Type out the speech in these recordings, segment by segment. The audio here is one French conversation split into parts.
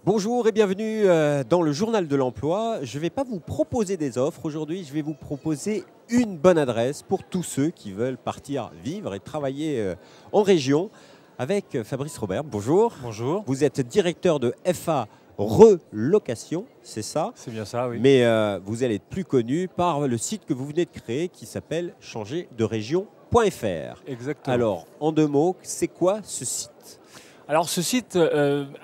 Bonjour et bienvenue dans le journal de l'emploi. Je ne vais pas vous proposer des offres aujourd'hui, je vais vous proposer une bonne adresse pour tous ceux qui veulent partir vivre et travailler en région avec Fabrice Robert. Bonjour. Bonjour. Vous êtes directeur de FA Relocation, c'est ça? C'est bien ça, oui. Mais vous allez être plus connu par le site que vous venez de créer qui s'appelle changerderegion.fr. Exactement. Alors, en deux mots, c'est quoi ce site? Alors ce site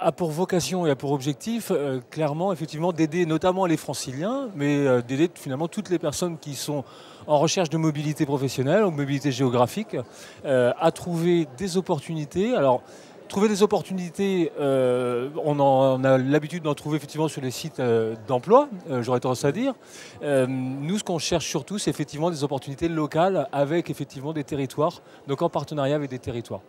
a pour vocation et a pour objectif clairement effectivement d'aider notamment les franciliens, mais d'aider finalement toutes les personnes qui sont en recherche de mobilité professionnelle ou mobilité géographique à trouver des opportunités. Alors trouver des opportunités, on a l'habitude d'en trouver effectivement sur les sites d'emploi, j'aurais tendance à dire. Nous, ce qu'on cherche surtout, c'est effectivement des opportunités locales avec effectivement des territoires, donc en partenariat avec des territoires.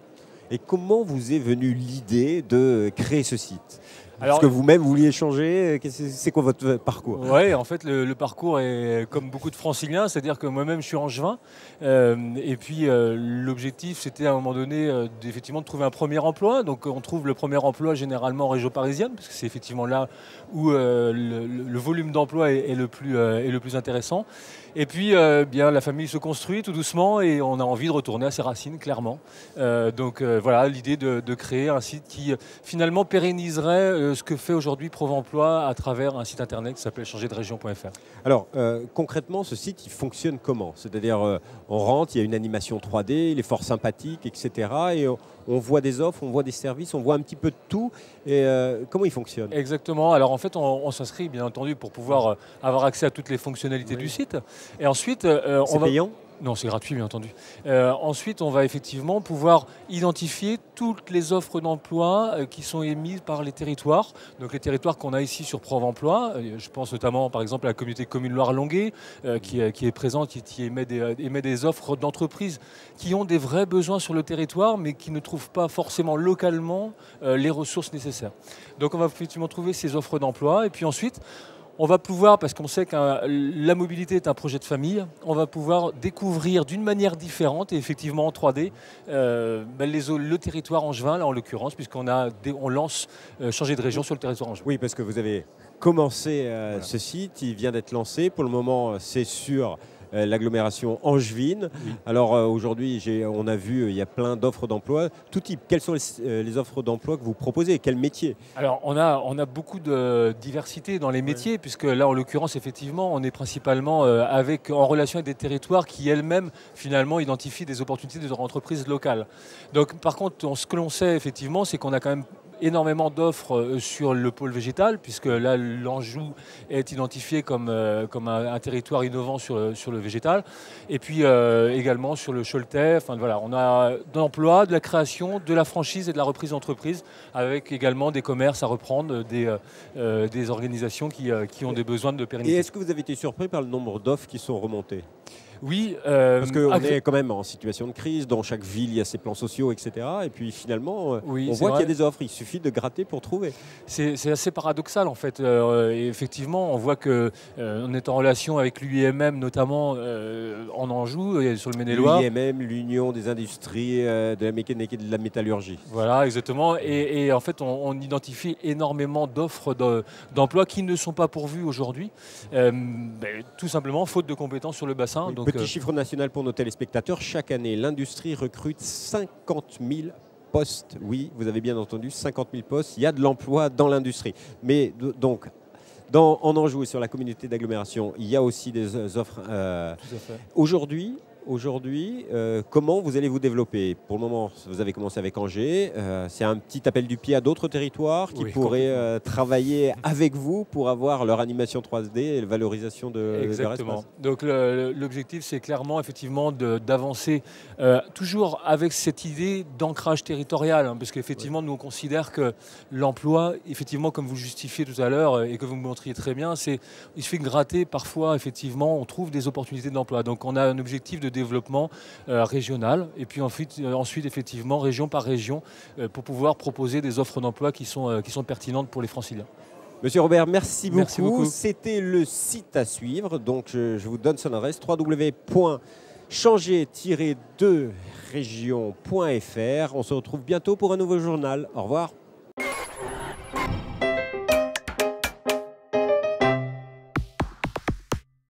Et comment vous est venue l'idée de créer ce site? Alors, Parce que vous-même vouliez changer, c'est quoi votre parcours? Oui, en fait, le parcours est comme beaucoup de franciliens, c'est-à-dire que moi-même, je suis angevin. Et puis, l'objectif, c'était à un moment donné, effectivement, de trouver un premier emploi. Donc, on trouve le premier emploi généralement en région parisienne, parce que c'est effectivement là où le volume d'emploi est le plus intéressant. Et puis, bien, la famille se construit tout doucement et on a envie de retourner à ses racines, clairement. Voilà, l'idée de créer un site qui, finalement, pérenniserait ce que fait aujourd'hui Prov'Emploi à travers un site internet qui s'appelle changerderegion.fr. Alors, concrètement, ce site, il fonctionne comment? C'est-à-dire, on rentre, il y a une animation 3D, il est fort sympathique, etc. Et on voit des offres, on voit des services, on voit un petit peu de tout. Et comment il fonctionne? Exactement. Alors, en fait, on s'inscrit, bien entendu, pour pouvoir avoir accès à toutes les fonctionnalités du site. Et ensuite, c'est payant? Non, c'est gratuit, bien entendu. Ensuite, on va effectivement pouvoir identifier toutes les offres d'emploi qui sont émises par les territoires. Donc les territoires qu'on a ici sur Prov'Emploi, je pense notamment par exemple à la communauté commune Loire-Longuet qui est présente, qui émet des offres d'entreprises qui ont des vrais besoins sur le territoire mais qui ne trouvent pas forcément localement les ressources nécessaires. Donc on va effectivement trouver ces offres d'emploi et puis ensuite, on va pouvoir, parce qu'on sait que la mobilité est un projet de famille, on va pouvoir découvrir d'une manière différente et effectivement en 3D le territoire angevin, là en l'occurrence, puisqu'on lance changer de région sur le territoire angevin. Oui, parce que vous avez commencé ce site, il vient d'être lancé. Pour le moment, c'est sur l'agglomération angevine. Oui. Alors aujourd'hui, on a vu, il y a plein d'offres d'emploi. Tout type, quelles sont les offres d'emploi que vous proposez? Quel métier? Alors on a beaucoup de diversité dans les métiers, puisque là en l'occurrence, effectivement, on est principalement en relation avec des territoires qui elles-mêmes finalement identifient des opportunités de leur entreprise locale. Donc par contre, ce que l'on sait effectivement, c'est qu'on a quand même énormément d'offres sur le pôle végétal, puisque là l'Anjou est identifié comme un territoire innovant sur le végétal, et puis également sur le Choletais. Enfin, voilà, on a de l'emploi, de la création, de la franchise et de la reprise d'entreprise, avec également des commerces à reprendre, des organisations qui ont des besoins de pérennité. Et est-ce que vous avez été surpris par le nombre d'offres qui sont remontées? Oui. Parce qu'on est quand même en situation de crise, dans chaque ville il y a ses plans sociaux, etc. Et puis finalement, oui, on voit qu'il y a des offres, il suffit de gratter pour trouver. C'est assez paradoxal en fait. Et effectivement, on voit qu'on est en relation avec l'UIMM, notamment en Anjou, et sur le Maine-et-Loire. L'UIMM, l'Union des industries de la mécanique et de la métallurgie. Voilà, exactement. Et en fait, on identifie énormément d'offres d'emploi qui ne sont pas pourvues aujourd'hui, tout simplement faute de compétences sur le bassin. Oui, donc, petit chiffre national pour nos téléspectateurs, chaque année, l'industrie recrute 50 000 postes. Oui, vous avez bien entendu, 50 000 postes. Il y a de l'emploi dans l'industrie. Mais donc, en Anjou et sur la communauté d'agglomération, il y a aussi des offres. Tout à fait. Aujourd'hui, comment vous allez vous développer? Pour le moment, vous avez commencé avec Angers. C'est un petit appel du pied à d'autres territoires qui pourraient travailler avec vous pour avoir leur animation 3D et la valorisation de leur espace. Exactement. Donc l'objectif, c'est clairement effectivement d'avancer toujours avec cette idée d'ancrage territorial, hein, parce qu'effectivement, nous on considère que l'emploi, effectivement, comme vous le justifiez tout à l'heure et que vous me montriez très bien, il suffit de gratter parfois, effectivement, on trouve des opportunités d'emploi. Donc on a un objectif de développement régional et puis ensuite effectivement région par région pour pouvoir proposer des offres d'emploi qui sont pertinentes pour les franciliens. Monsieur Robert, merci beaucoup. C'était le site à suivre. Donc je vous donne son adresse www.changer-2région.fr. On se retrouve bientôt pour un nouveau journal. Au revoir.